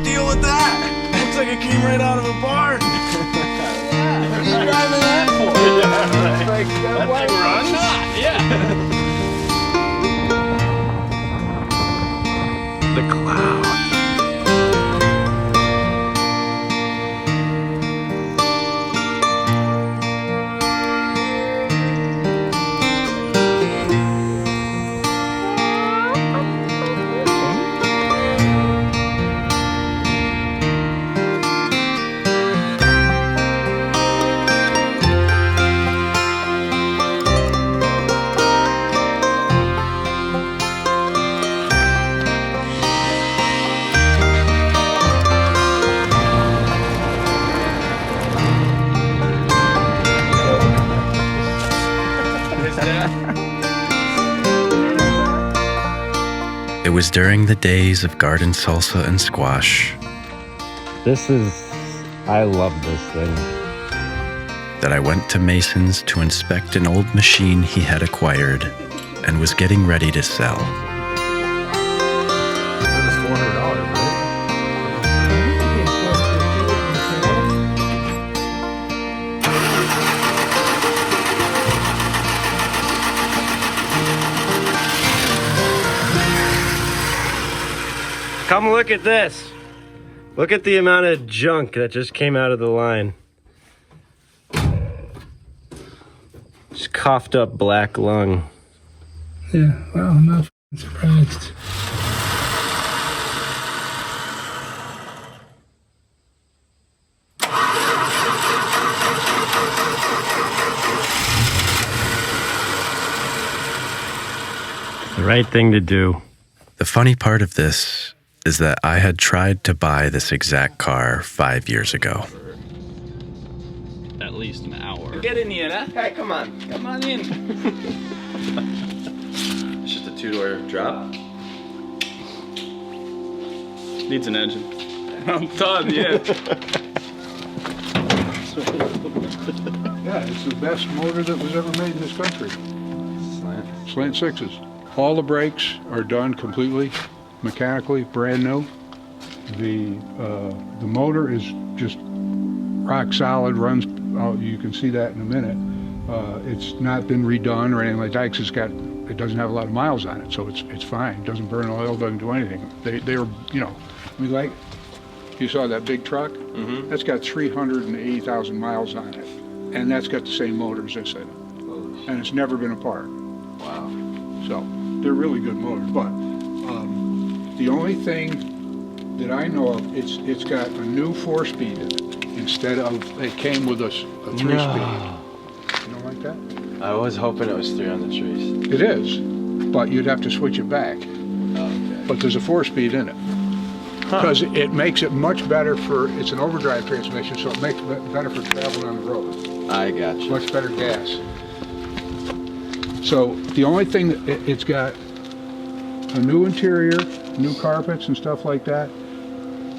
deal with that? Looks like it came right out of a barn. What are you driving that for? Yeah, right. That thing runs? Yeah. The clouds. It was during the days of garden salsa and squash I love this thing. that I went to Mason's to inspect an old machine he had acquired and was getting ready to sell. It was $400, right? Come look at this. Look at the amount of junk that just came out of the line. Just coughed up black lung. Yeah, well, I'm not surprised. The right thing to do. The funny part of this is that I had tried to buy this exact car 5 years ago. At least an hour. Get in here, huh? Hey, come on. Come on in. It's just a 2-door drop. Needs an engine. I'm done, yeah. Yeah, it's the best motor that was ever made in this country. Slant sixes. All the brakes are done completely, mechanically, brand new. The motor is just rock solid, runs, you can see that in a minute. It's not been redone or anything like that, 'cause it doesn't have a lot of miles on it, so it's fine. It doesn't burn oil, doesn't do anything. They're, you know, I mean, like, you saw that big truck? Mm-hmm. That's got 380,000 miles on it, and that's got the same motor as this in it. And it's never been apart. Wow. So, they're really good motors, but the only thing that I know of, it's got a new 4-speed in it, instead of, it came with a 3-speed. You don't like that? I was hoping it was 3 on the trees. It is, but you'd have to switch it back. Okay. But there's a 4-speed in it. Because it makes it much better for, it's an overdrive transmission, so it makes it better for traveling on the road. I got you. Much better gas. So the only thing, it's got a new interior, new carpets and stuff like that.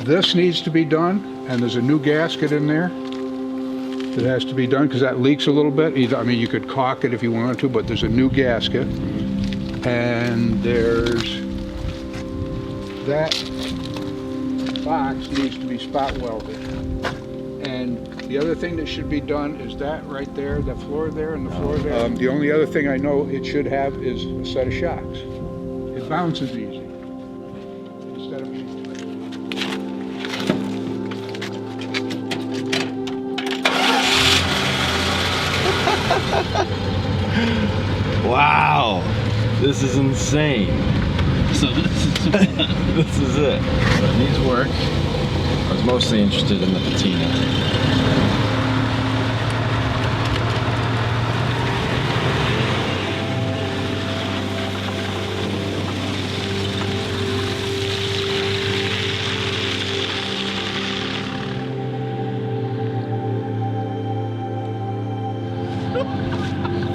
This needs to be done, and there's a new gasket in there that has to be done because that leaks a little bit. I mean, you could caulk it if you wanted to, but there's a new gasket. And there's that box needs to be spot welded. And the other thing that should be done is that right there, the floor there and the floor there. The only other thing I know it should have is a set of shocks. It bounces easy. Instead of being Wow. This is insane. So this is This is it. So it needs work. I was mostly interested in the patina.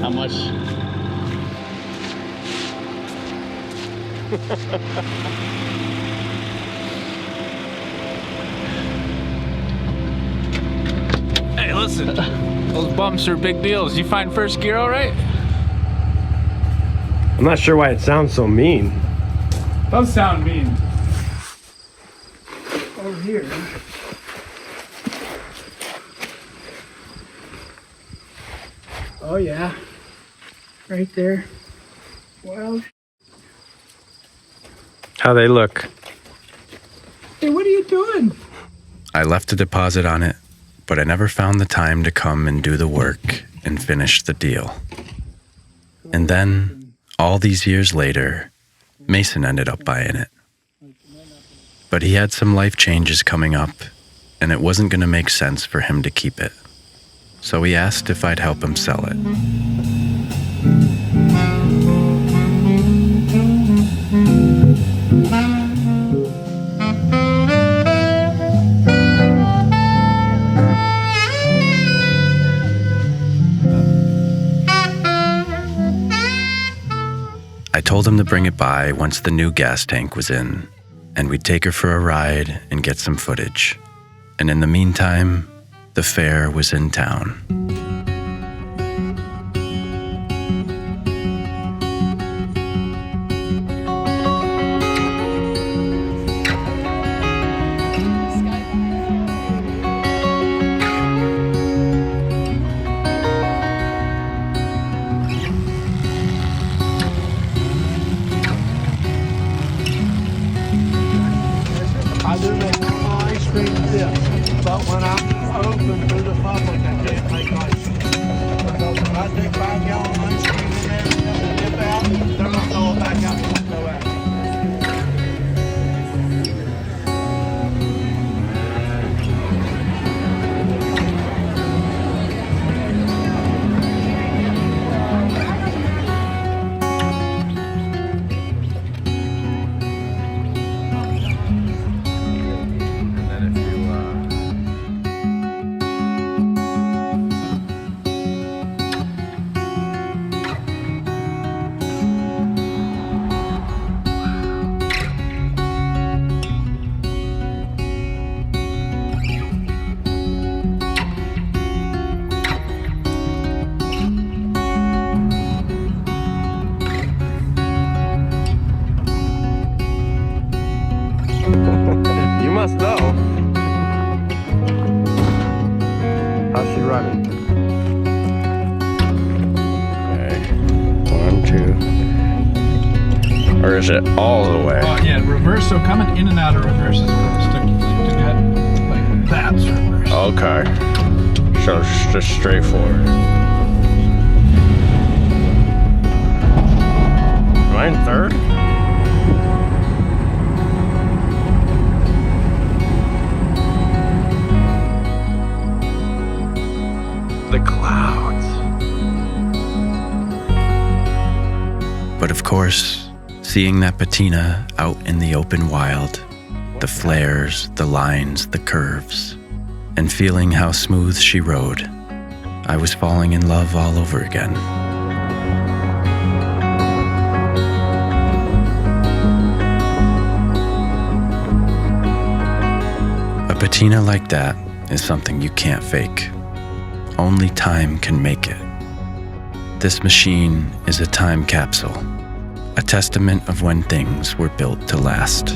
how much? Hey, listen. Those bumps are big deals. You find first gear all right? I'm not sure why it sounds so mean. Does sound mean. over here. Oh yeah, right there. Well, How they look? hey, what are you doing? I left a deposit on it, but I never found the time to come and do the work and finish the deal. And then, all these years later, Mason ended up buying it. But he had some life changes coming up, and it wasn't going to make sense for him to keep it. So he asked if I'd help him sell it. I told him to bring it by once the new gas tank was in, and we'd take her for a ride and get some footage. And in the meantime, the fair was in town. I do make ice cream dip, but when I open to the public, I can't make ice cream. So if I do 5-gallon ice cream in there and dip out, they're not going back out and go out. You must know. How's she running? Okay. 1, 2. Or is it all the way? Oh yeah, reverse. So coming in and out of reverse is reverse. To get like that's reverse. Okay. So it's just straightforward. Am I in third? The clouds. But of course, seeing that patina out in the open wild, the flares, the lines, the curves, and feeling how smooth she rode, I was falling in love all over again. A patina like that is something you can't fake. Only time can make it. This machine is a time capsule, a testament of when things were built to last.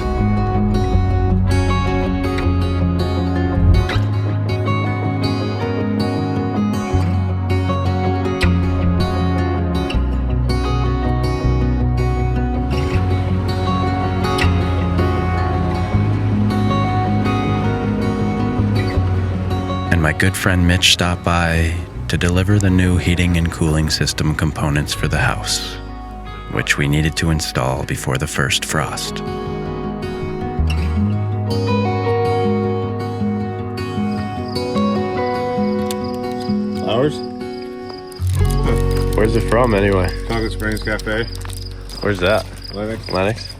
And my good friend Mitch stopped by to deliver the new heating and cooling system components for the house, which we needed to install before the first frost. Ours? Where's it from anyway? Tonga Springs Cafe. Where's that? Lennox. Lennox?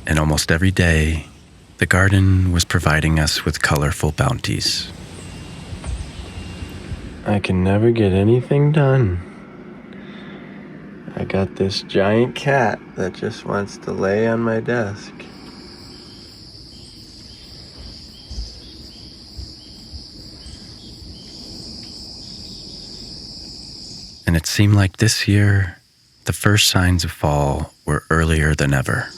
And almost every day, the garden was providing us with colorful bounties. I can never get anything done. I got this giant cat that just wants to lay on my desk. And it seemed like this year, the first signs of fall were earlier than ever.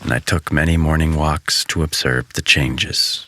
And I took many morning walks to observe the changes.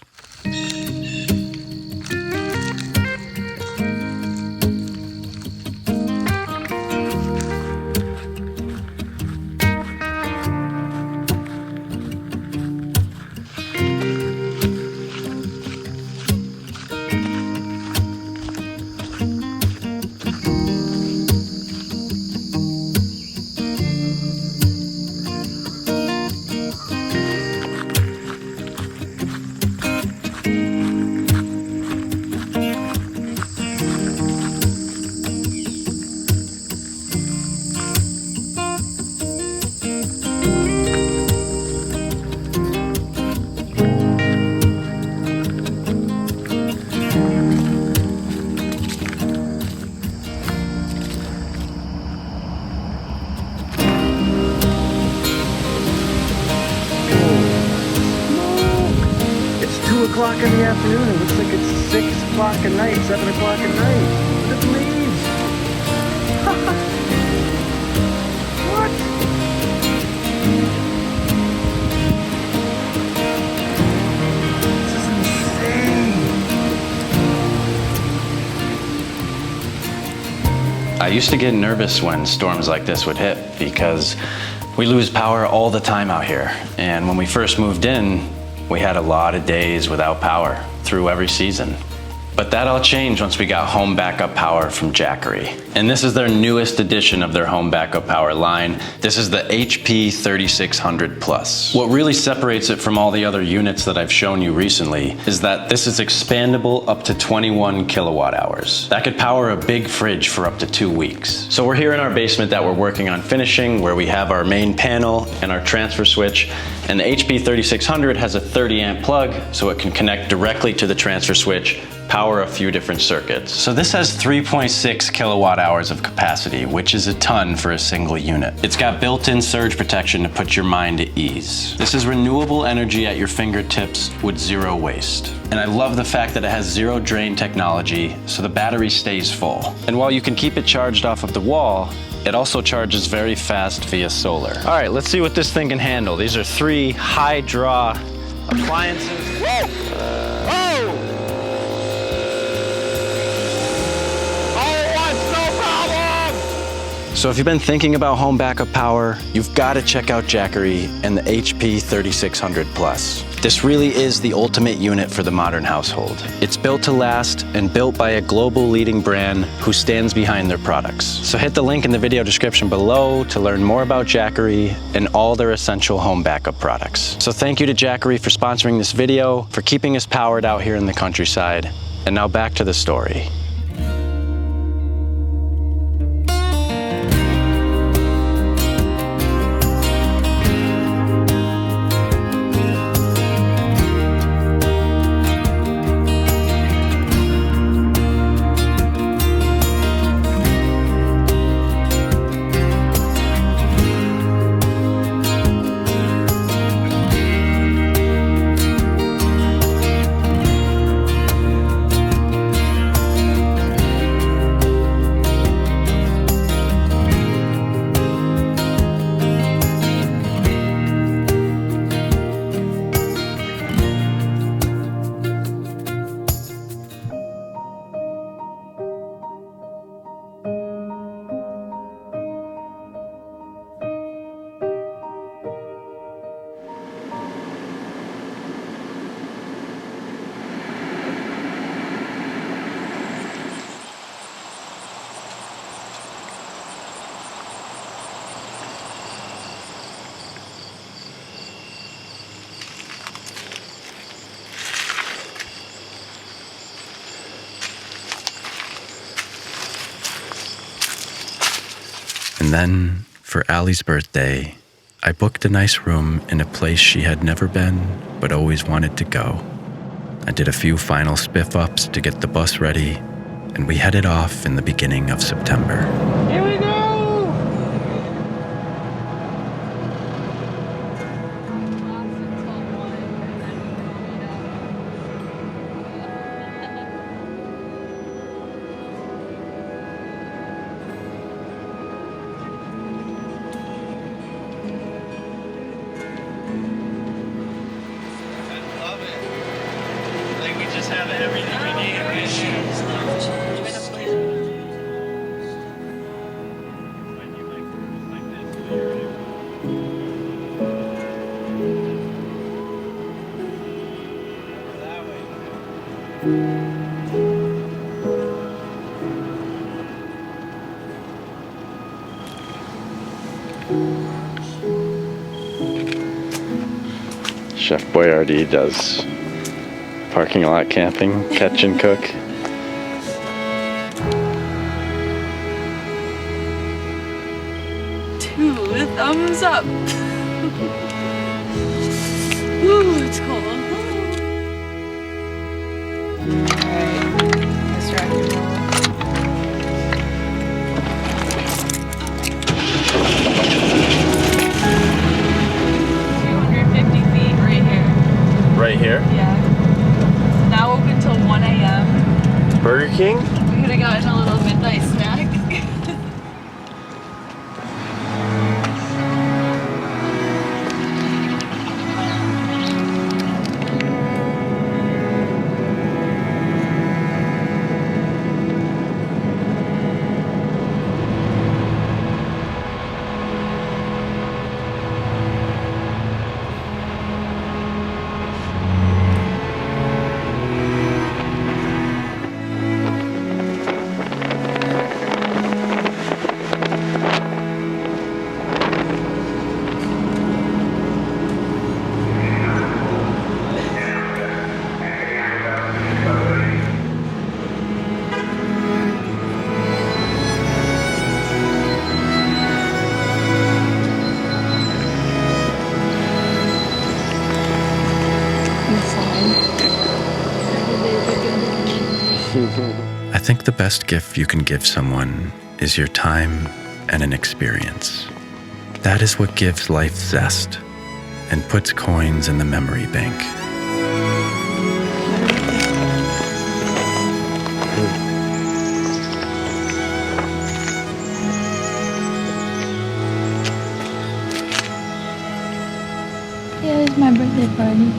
O'clock in the afternoon. It looks like it's 6 o'clock at night, 7 o'clock at night. Look at the leaves. What? This is insane. I used to get nervous when storms like this would hit because we lose power all the time out here. And when we first moved in, we had a lot of days without power through every season. But that all changed once we got home backup power from Jackery. And this is their newest edition of their home backup power line. This is the HP 3600 Plus. What really separates it from all the other units that I've shown you recently is that this is expandable up to 21 kilowatt hours. That could power a big fridge for up to 2 weeks. So we're here in our basement that we're working on finishing, where we have our main panel and our transfer switch. And the HP 3600 has a 30 amp plug, so it can connect directly to the transfer switch, power a few different circuits. So this has 3.6 kilowatt hours of capacity, which is a ton for a single unit. It's got built-in surge protection to put your mind at ease. This is renewable energy at your fingertips with zero waste. And I love the fact that it has zero drain technology, so the battery stays full. And while you can keep it charged off of the wall, it also charges very fast via solar. All right, let's see what this thing can handle. These are 3 high draw appliances. So if you've been thinking about home backup power, you've got to check out Jackery and the HP 3600 Plus. This really is the ultimate unit for the modern household. It's built to last and built by a global leading brand who stands behind their products. So hit the link in the video description below to learn more about Jackery and all their essential home backup products. So thank you to Jackery for sponsoring this video, for keeping us powered out here in the countryside. And now back to the story. And then, for Allie's birthday, I booked a nice room in a place she had never been but always wanted to go. I did a few final spiff-ups to get the bus ready, and we headed off in the beginning of September. Here we go! Chef Boyardee does parking lot camping, catch and cook. 2 thumbs up. Ooh, it's cold. Alright, let's rock and roll. 250 feet right here. Right here? Yeah. Now open till 1 a.m. Burger King? We could have gotten a little midnight snack. I think the best gift you can give someone is your time and an experience. That is what gives life zest and puts coins in the memory bank. Yeah, it's my birthday party.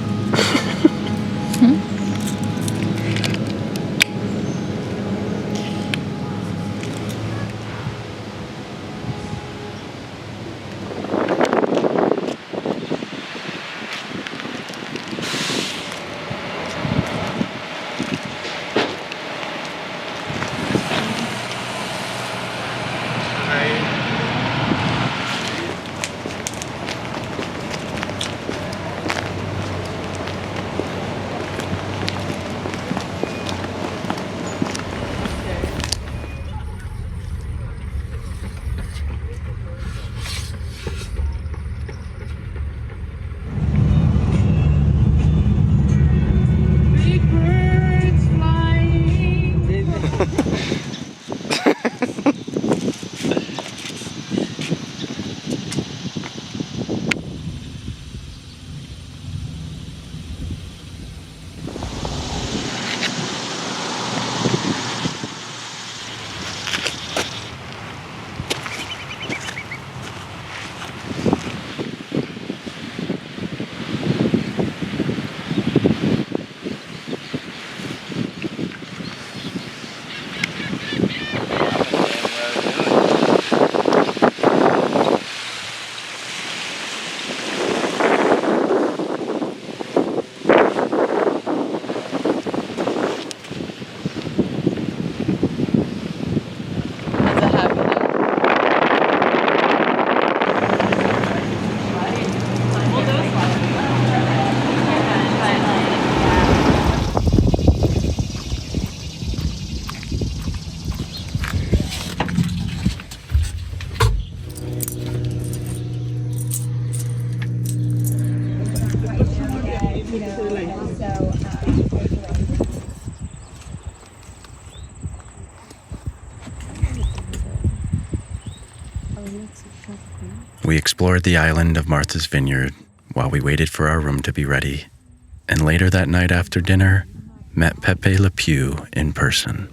We explored the island of Martha's Vineyard while we waited for our room to be ready, and later that night after dinner, met Pepe Le Pew in person.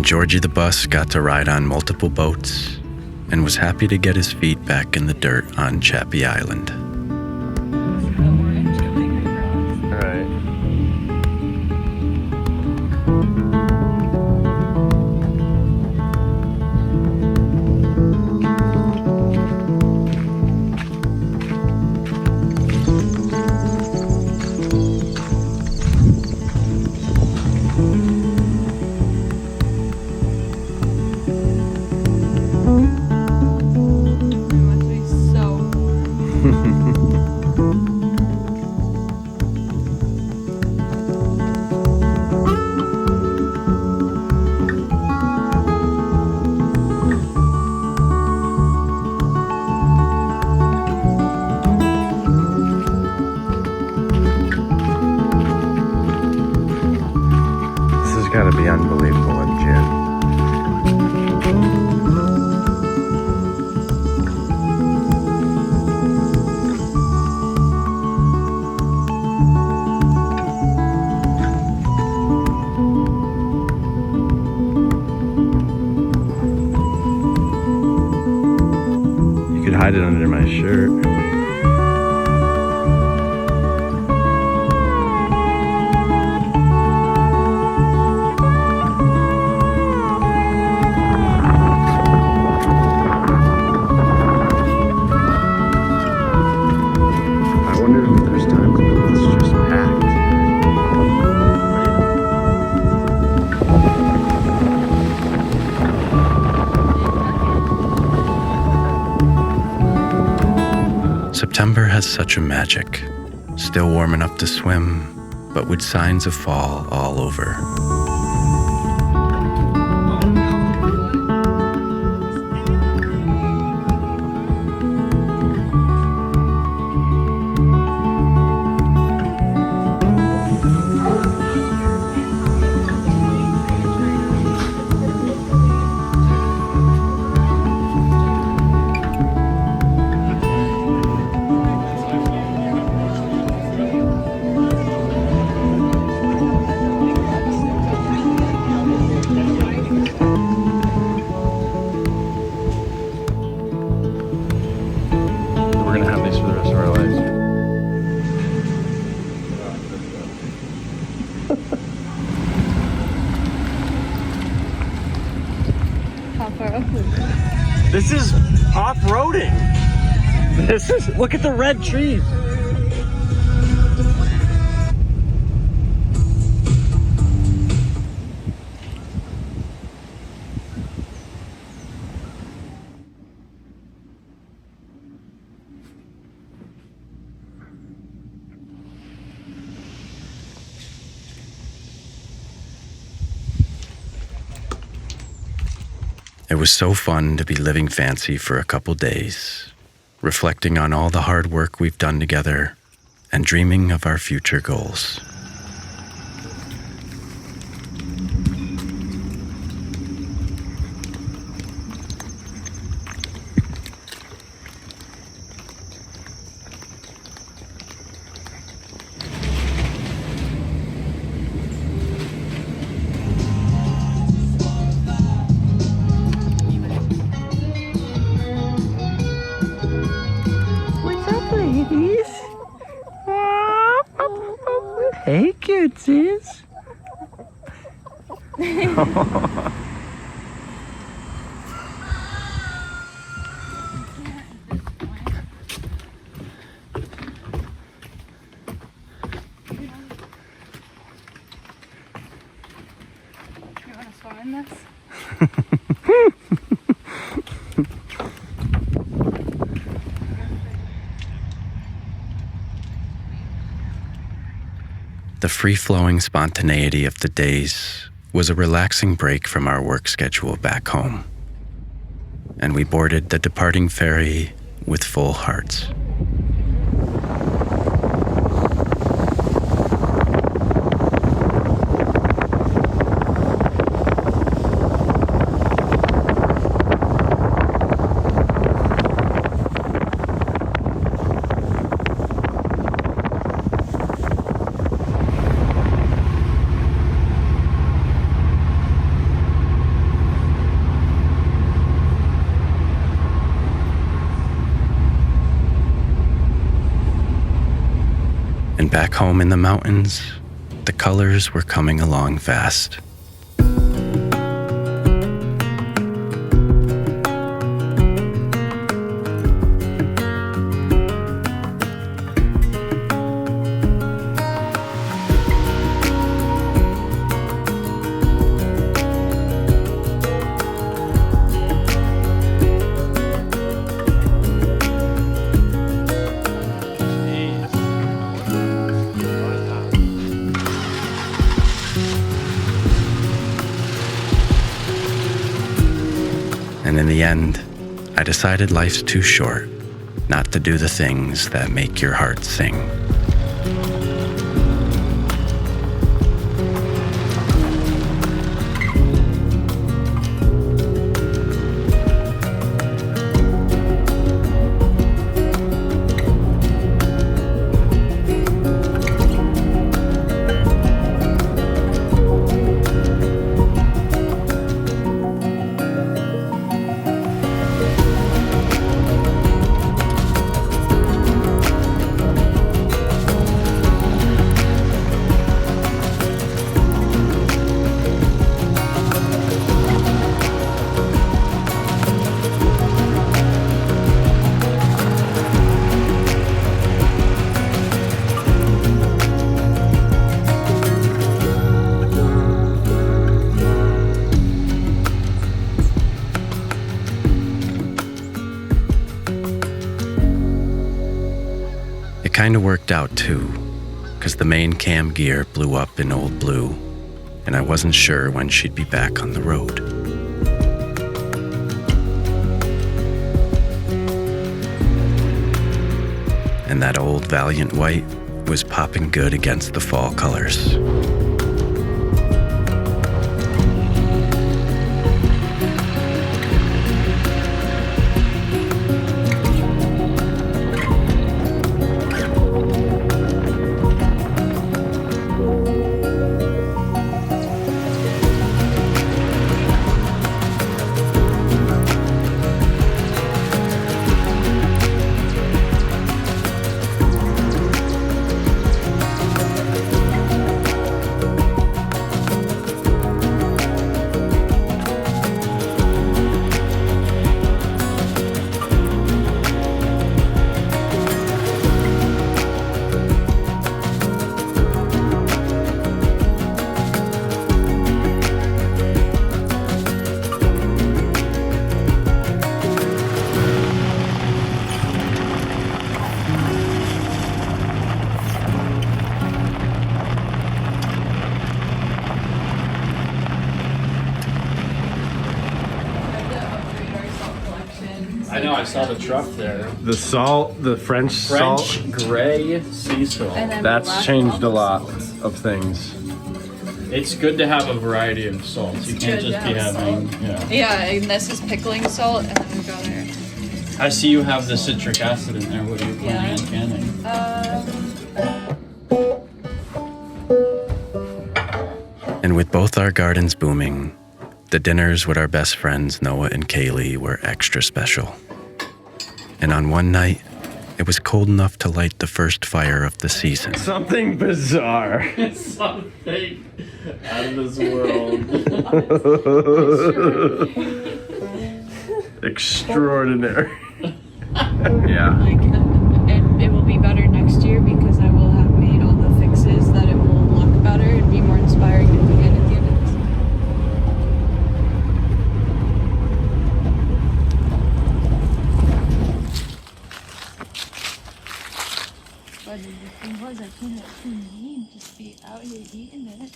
Georgie the bus got to ride on multiple boats and was happy to get his feet back in the dirt on Chappie Island. All right. Gotta be unbelievable in June. You could hide it under my shirt. September has such a magic, still warm enough to swim, but with signs of fall all over. This is off-roading. Look at the red trees. It was so fun to be living fancy for a couple days, reflecting on all the hard work we've done together and dreaming of our future goals. bounties? You want to swim in this? The free-flowing spontaneity of the days was a relaxing break from our work schedule back home, and we boarded the departing ferry with full hearts. And back home in the mountains, the colors were coming along fast. And in the end, I decided life's too short not to do the things that make your heart sing. Kinda worked out too, because the main cam gear blew up in Old Blue, and I wasn't sure when she'd be back on the road. And that old Valiant White was popping good against the fall colors. I know, I saw the truck there. The salt, the French salt, gray sea salt. And then that's changed a lot of things. It's good to have a variety of salts. You can't good just to be have having, Yeah, and this is pickling salt, and then we've got our. I see you have the citric acid in there. What are you planning on canning? And with both our gardens booming, the dinners with our best friends Noah and Kaylee were extra special. And on one night, It was cold enough to light the first fire of the season. Something bizarre. Something out of this world. Extraordinary. Yeah. Like, it will be better next year because I will have made all the fixes that it will look better and be more inspiring at the end of the units. But the thing was, I couldn't have too mean just be out here eating it.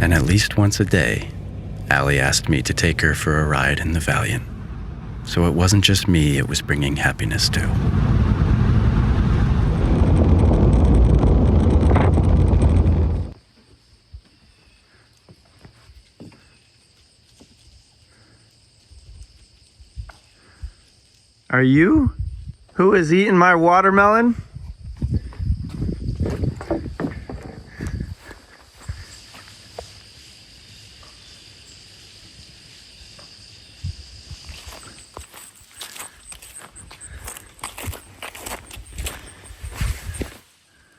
And at least once a day, Allie asked me to take her for a ride in the Valiant. So it wasn't just me it was bringing happiness to. Are you? Who is eating my watermelon?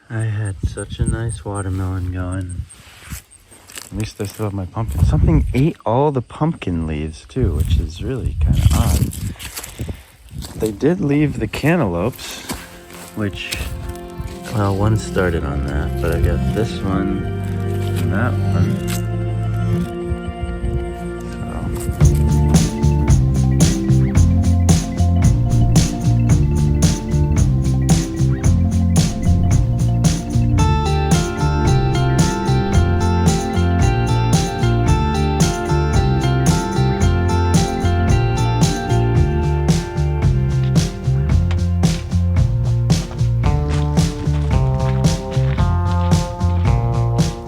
I had such a nice watermelon going. At least I still have my pumpkin. Something ate all the pumpkin leaves too, which is really kind of odd. They did leave the cantaloupes, which, well, one started on that, but I got this one and that one. So.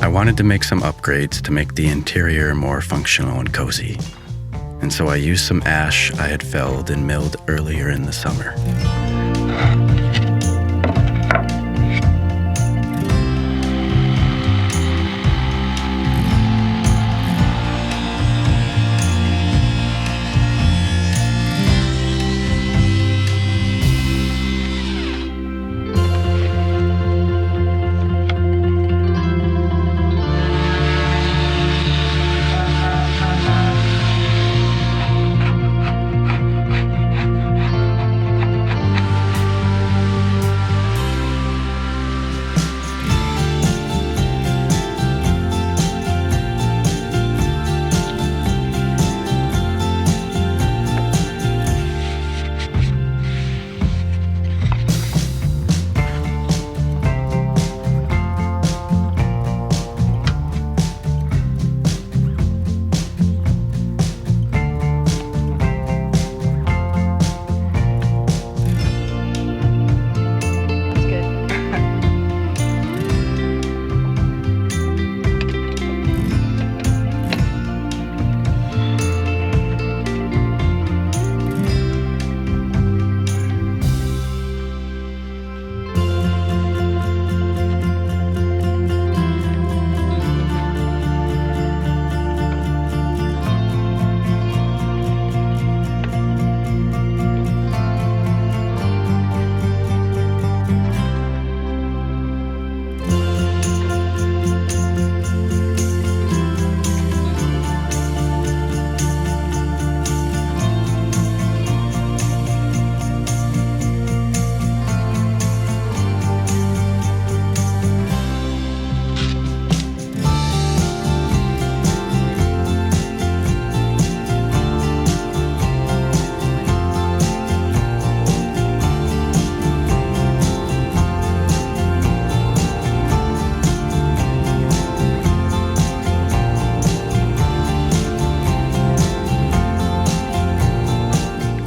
I wanted to make some upgrades to make the interior more functional and cozy. And so I used some ash I had felled and milled earlier in the summer.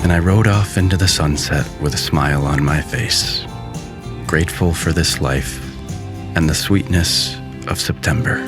And I rode off into the sunset with a smile on my face, grateful for this life and the sweetness of September.